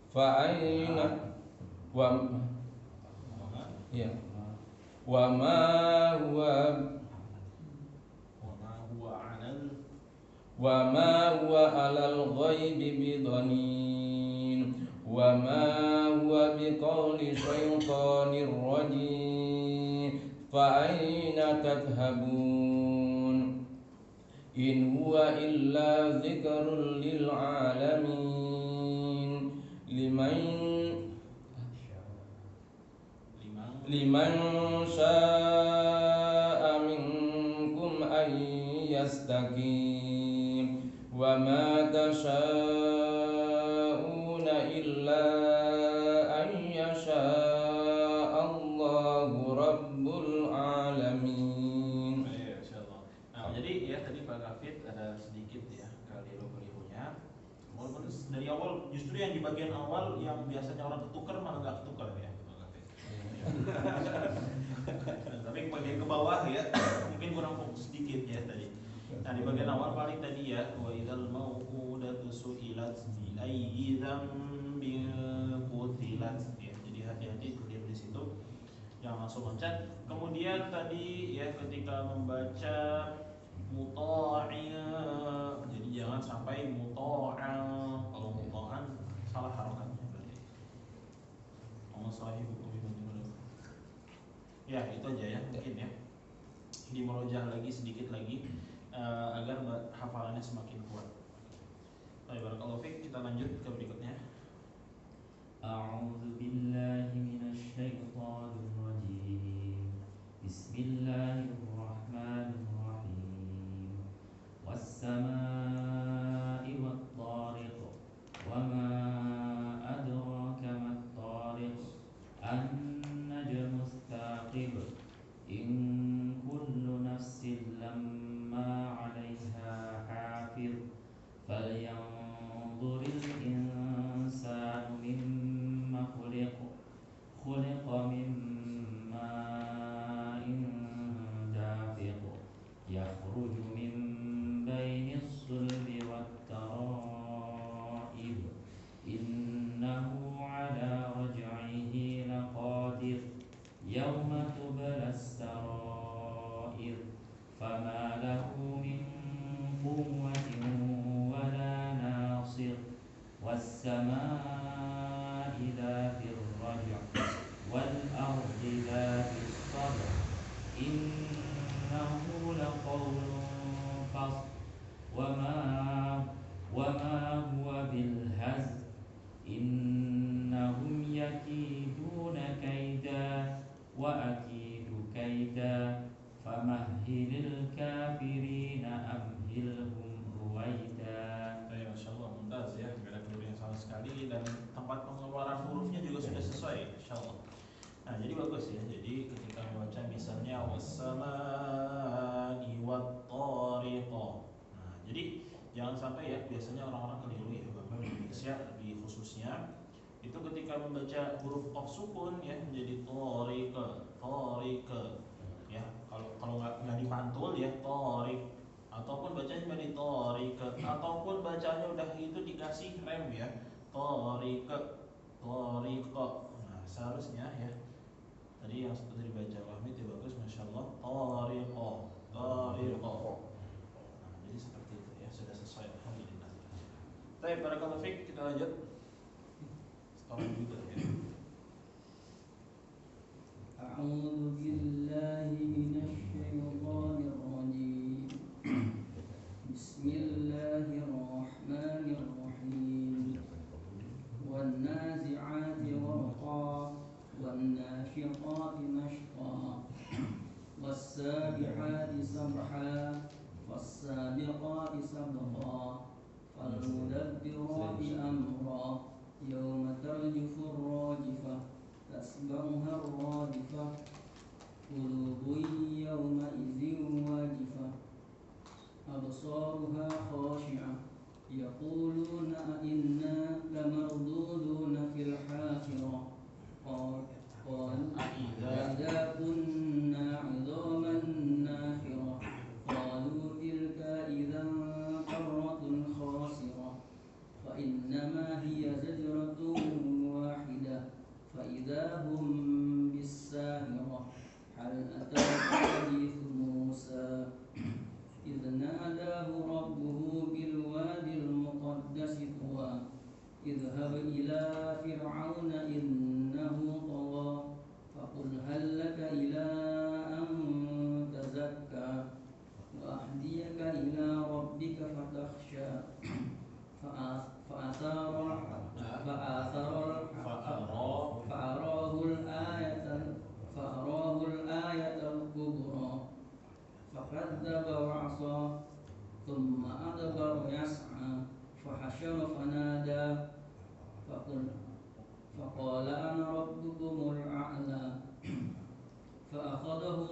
fa aina ya wa ma huwa alal ghaibi bidanin wa ma huwa biqauli syaitanir rajim fa aina tadhhabun in huwa illa dzikrun lil alamin liman syaa minkum an yastaqim wa ma tasyauna illa an yasha Allahu rabbul alamin. Nah, jadi ya tadi Pak Gafid ada sedikit ya keliru-kelirunya. Walaupun dari awal justru yang di bagian awal yang biasanya orang ketukar malah nggak ketukar ya Pak Gafid. Tapi bagian ke bawah ya mungkin kurang fokus sedikit ya tadi. Nah di bagian awal paling tadi ya wa idzal mau'udatu su'ilat bi ayyi dzambin qutilat ya. Jadi hati-hati clear di situ. Jangan langsung loncat. Kemudian tadi ya ketika membaca muta'ia, jadi jangan sampai muta'a. Kalau muta'an salah harokatnya berarti. Ya itu aja ya mungkin ya. Dimerojah lagi sedikit lagi agar hafalannya semakin kuat. Baik, barakallahu fiik, kita lanjut ke berikutnya. A'udzu billahi minasy syaithanir rajim. Bismillahirrahmanirrahim. Was-samaa'i wat-tariq. Wa ma adraka mat-tariq. An-najmu ats-tsaqib. In kullu nafsin lamma 'alaiha hafiz. Falyanzuril insanu mimma khuliq min ma'in dafiq yakhruju min bainis sulbi wat-tara'ib innahu 'ala raj'ihi laqadir yawma tublas sarair fama lahu min quwwatin wala nasir was-samaa'i dzatir raj' wal ardi dzatis sadr innahu laqawlun fasl wa ma huwa bil hazl innahum yakiduna kaida wa akidu kaida famahhilil kafirina amhilhum ruwaida. Masya Allah, mumtaz ya, gak ada keliru yang sama sekali dan tempat pengeluaran hurufnya juga sudah sesuai, Insya Allah. Nah jadi bagus ya, jadi ketika membaca misalnya was-samaa'i wat-tariq. Nah jadi jangan sampai ya, biasanya orang-orang keliru ya, Bapak di Indonesia lebih khususnya itu ketika membaca huruf qaf sukun ya menjadi tariq ya, kalau nggak dipantul ya tariq, ataupun bacanya menjadi tariq, ataupun bacanya udah itu dikasih rem ya tariq. Nah seharusnya ya tadi yang seperti dibaca Wahmi itu bagus, Masya Allah, tariq. Nah jadi seperti itu ya, sudah sesuai, alhamdulillah. Baik, barakallahu fiik, kita lanjut. Setahun juga ya. A'udzu billahi minasy syaithanir rajim. Bismillahirrahmanirrahim. Wan-nazi'ati gharqa wan-nashiqati nashqa was-sabihati sabha was-sabiqati sabqa fal-mudabbirati amra yawma tarjufu ar-rajifah tasbahuha ar-radifah qulubun yawma'idhin wajifah absaruha khashi'ah yaquluna inna lamarduduna fil hafirah qalu idza kunna 'idhaman nakhirah qalu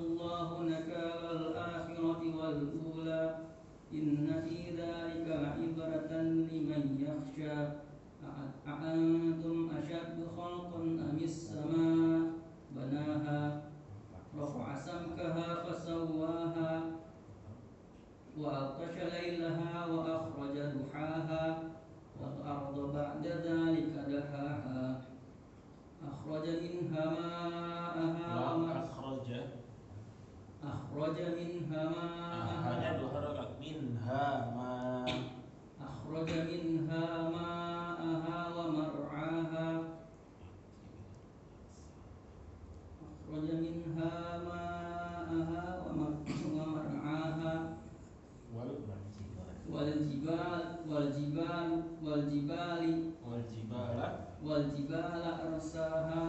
الله نكال الآخرة والأولى إن في ذلك لعبرة لمن يخشى أأنتم أشد خلقا أم السماء بناها رفع سمكها فسواها وأغطش ليلها وأخرج ضحاها والأرض بعد ذلك دحاها أخرج منها ماءها أخرج منها hanya ماءها dua harakat minha ma أخرج منها ماءها ومرعاها أخرج منها ماءها ومرعاها والجبال أرساها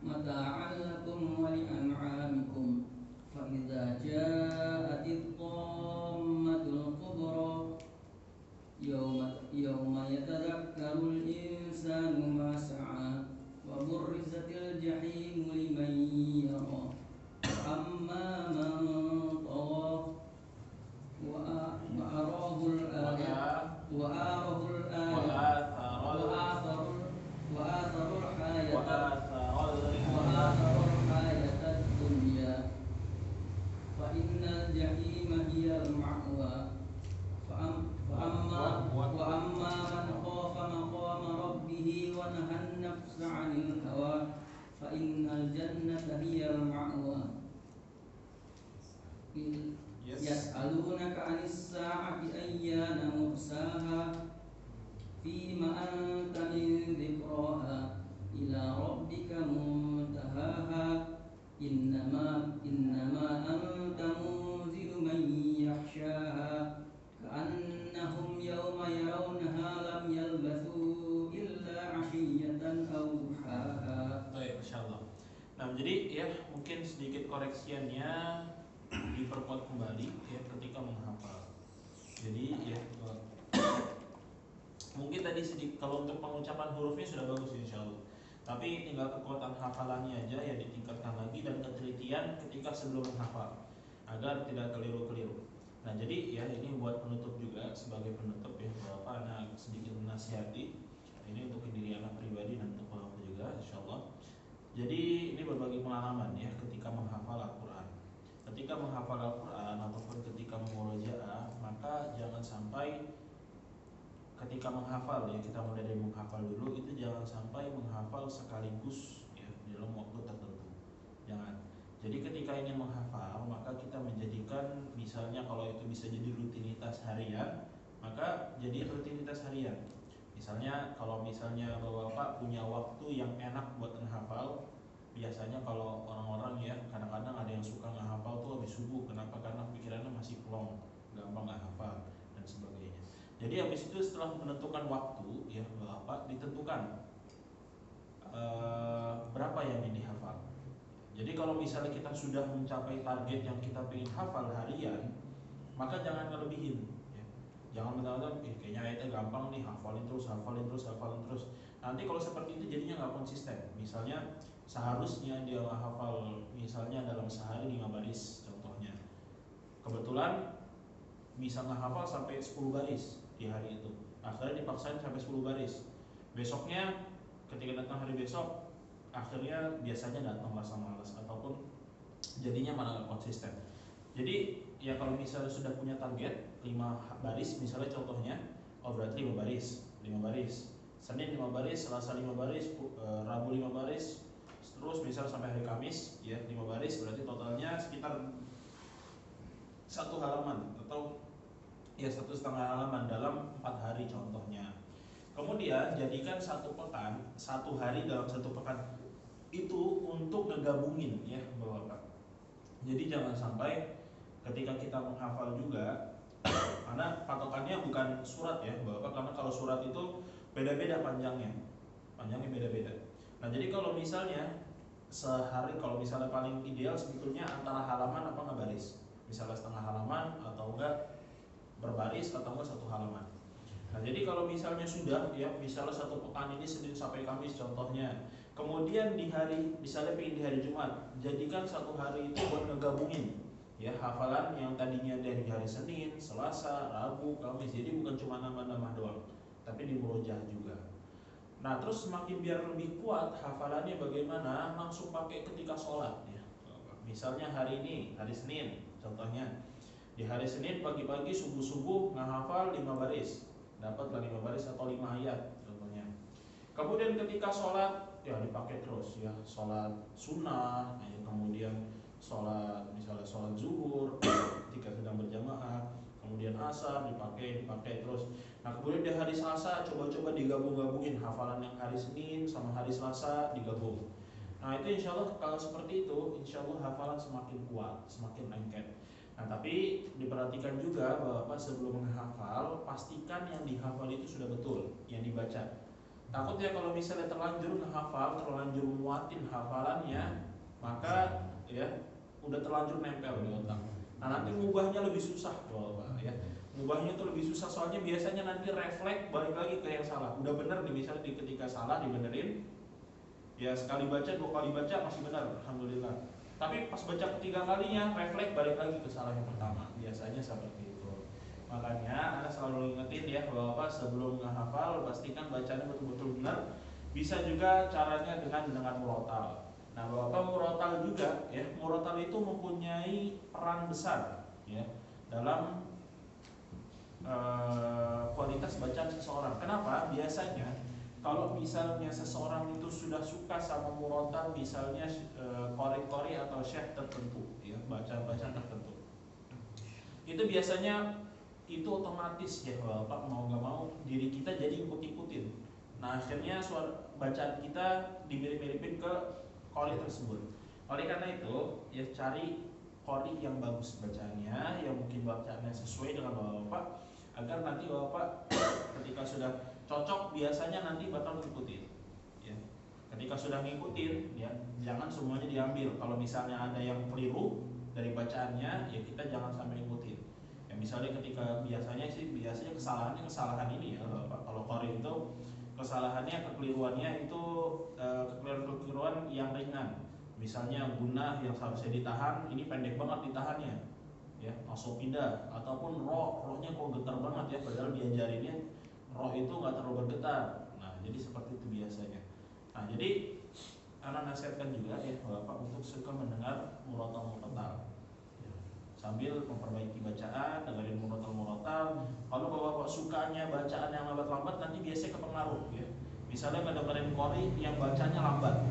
متاعا لكم ولأنعامكم فإذا جاءت الطامة الكبرى يوم يتذكر الإنسان ما سعى وبرزت الجحيم لمن يرى فأما من طغى وآثر الحياة الدنيا فإن الجحيم هي المأوى وأما من خاف مقام ربه ونهى النفس عن الهوى فإن الجنة هي المأوى يسألونك عن الساعة أيان مرساها فيما أنت من ذكراها إلى ربك منتهاها إنما أنت منذر من يخشاها كأنهم يوم يرونها لم يلبثوا إلا عشية أو ضحاها. Baik, insyaallah. Nah, jadi ya mungkin sedikit koreksiannya diperkuat kembali ya ketika menghafal. Jadi ya mungkin tadi sedikit kalau untuk pengucapan hurufnya sudah bagus insyaallah. Tapi tinggal kekuatan hafalannya aja ya ditingkatkan lagi dan ketelitian ketika sebelum menghafal agar tidak keliru-keliru. Nah, jadi ya ini buat penutup juga sebagai penutup ya Bapak anak sedikit menasihati ini untuk diri anak pribadi dan untuk Bapak juga insyaallah. Jadi ini berbagi pengalaman ya ketika menghafal Al-Qur'an. Ketika menghafal Al-Qur'an ataupun ketika memurojaah, maka jangan sampai ketika menghafal ya kita mulai dari menghafal dulu itu jangan sampai menghafal sekaligus ya dalam waktu tertentu. Jangan. Jadi ketika ingin menghafal maka kita menjadikan misalnya kalau itu bisa jadi rutinitas harian, maka jadi rutinitas harian. Misalnya kalau misalnya Bapak punya waktu yang enak buat menghafal, biasanya kalau orang-orang ya kadang-kadang ada yang suka menghafal tuh habis subuh. Kenapa? Karena pikirannya masih plong, gampang nggak hafal dan sebagainya. Jadi habis itu setelah menentukan waktu ya Bapak ditentukan berapa yang ingin dihafal. Jadi kalau misalnya kita sudah mencapai target yang kita ingin hafal harian, maka jangan kelebihin ya. Jangan benar-benar kayaknya ayatnya gampang nih, hafalin terus. Nanti kalau seperti itu jadinya nggak konsisten. Misalnya seharusnya dia hafal misalnya dalam sehari 5 baris contohnya. Kebetulan bisa ngehafal sampai 10 baris di hari itu. Akhirnya dipaksain sampai 10 baris. Besoknya ketika datang hari besok, akhirnya biasanya datang rasa malas ataupun jadinya malah nggak konsisten. Jadi ya kalau misalnya sudah punya target 5 baris misalnya contohnya, oh berarti 5 baris. Senin 5 baris, Selasa 5 baris, Rabu 5 baris, terus misal sampai hari Kamis ya 5 baris, berarti totalnya sekitar 1 halaman atau ya 1,5 halaman dalam 4 hari contohnya. Kemudian jadikan 1 pekan, 1 hari dalam 1 pekan itu untuk ngegabungin ya Bapak. Jadi jangan sampai ketika kita menghafal juga karena patokannya bukan surat ya Bapak, karena kalau surat itu beda-beda panjangnya beda-beda. Nah jadi kalau misalnya sehari, kalau misalnya paling ideal sebetulnya antara halaman apa nggak baris, misalnya setengah halaman atau enggak berbaris atau enggak 1 halaman. Nah, jadi kalau misalnya sudah ya, misalnya satu pekan ini Senin sampai Kamis contohnya, kemudian di hari, misalnya pengen di hari Jumat, jadikan satu hari itu buat ngegabungin ya hafalan yang tadinya dari hari Senin, Selasa, Rabu, Kamis. Jadi bukan cuma nambah-nambah doang, tapi dimurojah juga. Nah, terus semakin biar lebih kuat hafalannya bagaimana, langsung pakai ketika sholat ya. Misalnya hari ini, hari Senin contohnya, di hari Senin pagi-pagi subuh-subuh ngehafal 5 baris, dapatlah 5 baris atau 5 ayat contohnya. Kemudian ketika sholat ya dipakai terus ya, sholat sunnah ya, kemudian sholat misalnya sholat zuhur ketika sedang berjamaah, kemudian asar dipakai terus. Nah, kemudian di hari Selasa coba-coba digabung-gabungin hafalan yang hari Senin sama hari Selasa digabung. Nah, itu insya Allah kalau seperti itu, insya Allah hafalan semakin kuat, semakin lengket. Nah, tapi diperhatikan juga bahwa sebelum menghafal, pastikan yang dihafal itu sudah betul, yang dibaca. Takutnya kalau misalnya terlanjur menghafal, terlanjur muatin hafalannya, maka ya udah terlanjur nempel di otak. Nah, nanti ngubahnya lebih susah, Bapak ya. Ngubahnya itu lebih susah soalnya biasanya nanti refleks balik lagi ke yang salah. Udah bener nih, misalnya ketika salah dibenerin, ya sekali baca, 2 kali baca masih benar, alhamdulillah. Tapi pas baca ketiga kalinya refleks balik lagi ke salah yang pertama. Biasanya seperti itu. Makanya Anda selalu ingetin ya bahwa sebelum menghafal pastikan bacanya betul-betul benar. Bisa juga caranya dengan murotal. Nah, Bapak murotal juga ya. Murotal itu mempunyai peran besar ya dalam kualitas bacaan seseorang. Kenapa? Biasanya kalau misalnya seseorang itu sudah suka sama murotal, misalnya qori atau syekh tertentu, ya, bacaan-bacaan tertentu, itu biasanya itu otomatis ya Bapak mau nggak mau diri kita jadi ikut-ikutin. Nah, akhirnya bacaan kita dimirip-miripin ke qori tersebut. Oleh karena itu, ya cari qori yang bagus bacaannya, yang mungkin bacaannya sesuai dengan Bapak, agar nanti Bapak ketika sudah cocok biasanya nanti bakal ngikutin ya. Ketika sudah ngikutin ya, jangan semuanya diambil. Kalau misalnya ada yang keliru dari bacaannya ya, kita jangan sampai ngikutin ya. Misalnya ketika biasanya kesalahan ini ya Bapak, kalau qori itu kesalahannya, kekeliruannya itu kekeliruan yang ringan. Misalnya gunah yang seharusnya ditahan, ini pendek banget ditahannya ya, langsung pindah. Ataupun rohnya kok getar banget ya, padahal diajarinnya roh itu nggak terlalu bergetar. Nah, jadi seperti itu biasanya. Nah, jadi anak nasihatkan juga ya Bapak untuk suka mendengar murotal ya, sambil memperbaiki bacaan, dengerin murotal. Kalau Bapak sukanya bacaan yang lambat-lambat, nanti biasanya kepengaruh ya. Misalnya ngedengerin qori yang bacanya lambat,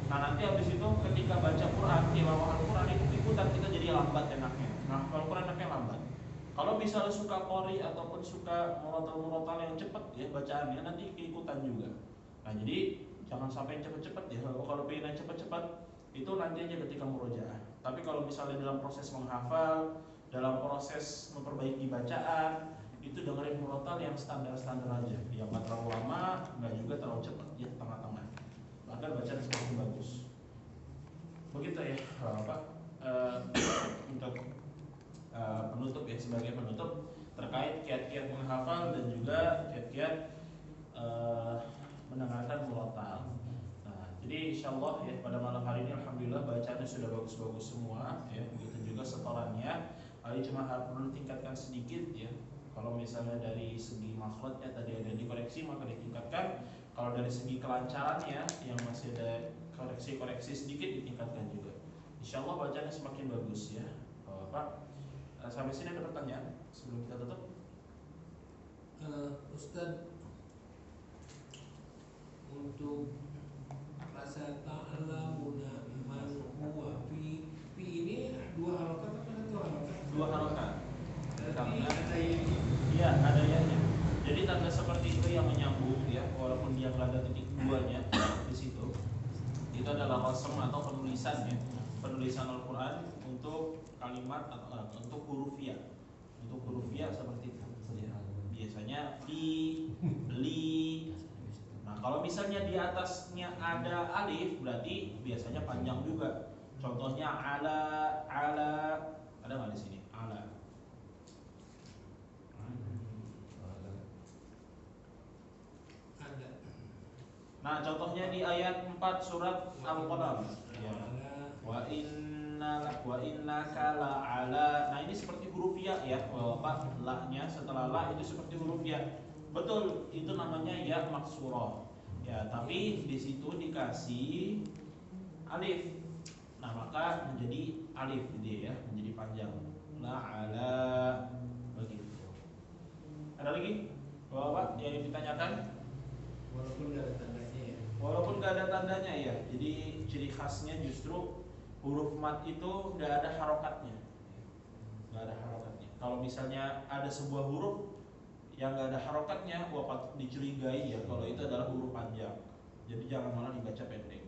nah nanti habis itu ketika baca Quran, tilawah Al-Quran itu ikutan kita jadi lambat enaknya. Nah, kalau Quran enaknya lambat. Kalau misalnya suka qori ataupun suka murotal yang cepat ya bacaannya, nanti keikutan juga. Nah, jadi jangan sampai cepet-cepet ya. Kalau pengen yang cepet-cepet itu nanti aja ketika murojaah. Tapi kalau misalnya dalam proses menghafal, dalam proses memperbaiki bacaan, itu dengerin murotal yang standar-standar aja, yang nggak terlalu lama, nggak juga terlalu cepat ya, tengah-tengah. Agar bacaan semakin bagus. Begitu ya Bapak, untuk penutup ya, sebagai penutup terkait kiat-kiat menghafal dan juga kiat-kiat mendengarkan murotal. Nah, jadi insyaallah ya pada malam hari ini alhamdulillah bacaannya sudah bagus-bagus semua ya. Begitu juga setorannya, cuma perlu tingkatkan sedikit ya. Kalau misalnya dari segi makhrajnya tadi ada dikoreksi, maka ditingkatkan. Kalau dari segi kelancarannya yang masih ada koreksi-koreksi sedikit, ditingkatkan juga. Insyaallah bacaannya semakin bagus ya Bapak. Sampai sini ada pertanyaan sebelum kita tutup? Ustadz, untuk rasa ta'lamuna man huwa fi ini 2 harokat atau 1 harokat? 2 harokat. Tapi ada yang iya, ada yang. Jadi tanda seperti itu yang menyambung ya, walaupun dia nggak ada titik 2-nya di situ. Itu adalah rasm atau penulisan ya, penulisan Al-Quran untuk kalimat atau untuk huruf ya. Untuk huruf ya seperti itu ya. Biasanya li. Nah, kalau misalnya di atasnya ada alif, berarti biasanya panjang juga. Contohnya ala, ada nggak di sini? Ala. Nah, contohnya di ayat 4 surat Al-Qalam. Ya. Wa innaka la'ala. Nah, ini seperti huruf ya ya. Bapak, la-nya setelah la itu seperti huruf ya. Betul, itu namanya ya maksurah. Ya, tapi di situ dikasih alif. Nah, maka menjadi alif gitu ya, menjadi panjang. La'ala begitu. Ada lagi? Bapak yang ditanyakan? Walaupun nggak ada tandanya ya. Walaupun nggak ada tandanya ya. Jadi ciri khasnya justru huruf mat itu nggak ada harokatnya. Nggak ada harokatnya. Kalau misalnya ada sebuah huruf yang nggak ada harokatnya, wah patut dicurigai ya kalau itu adalah huruf panjang. Jadi jangan malah dibaca pendek.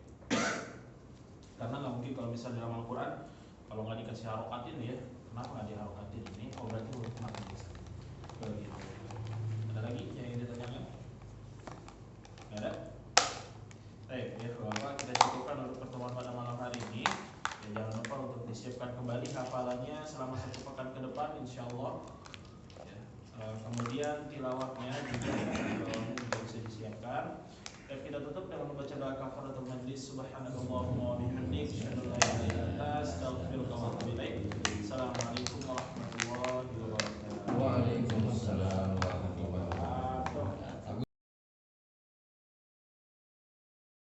Karena nggak mungkin kalau misalnya dalam Al-Quran kalau nggak dikasih harokatin ya, kenapa nggak diharokatin ini? Oh berarti huruf mat begitu. Ada lagi yang ingin ditanyakan? Nggak ada? Baik, ya Bapak, kita cukupkan untuk pertemuan pada malam hari ini. Ya, jangan lupa untuk disiapkan kembali hafalannya selama 1 pekan ke depan, insya Allah. Ya, kemudian tilawahnya juga bisa disiapkan. Dan kita tutup dengan membaca doa kafaratul majlis. Subhanallahumma wa bihamdihi.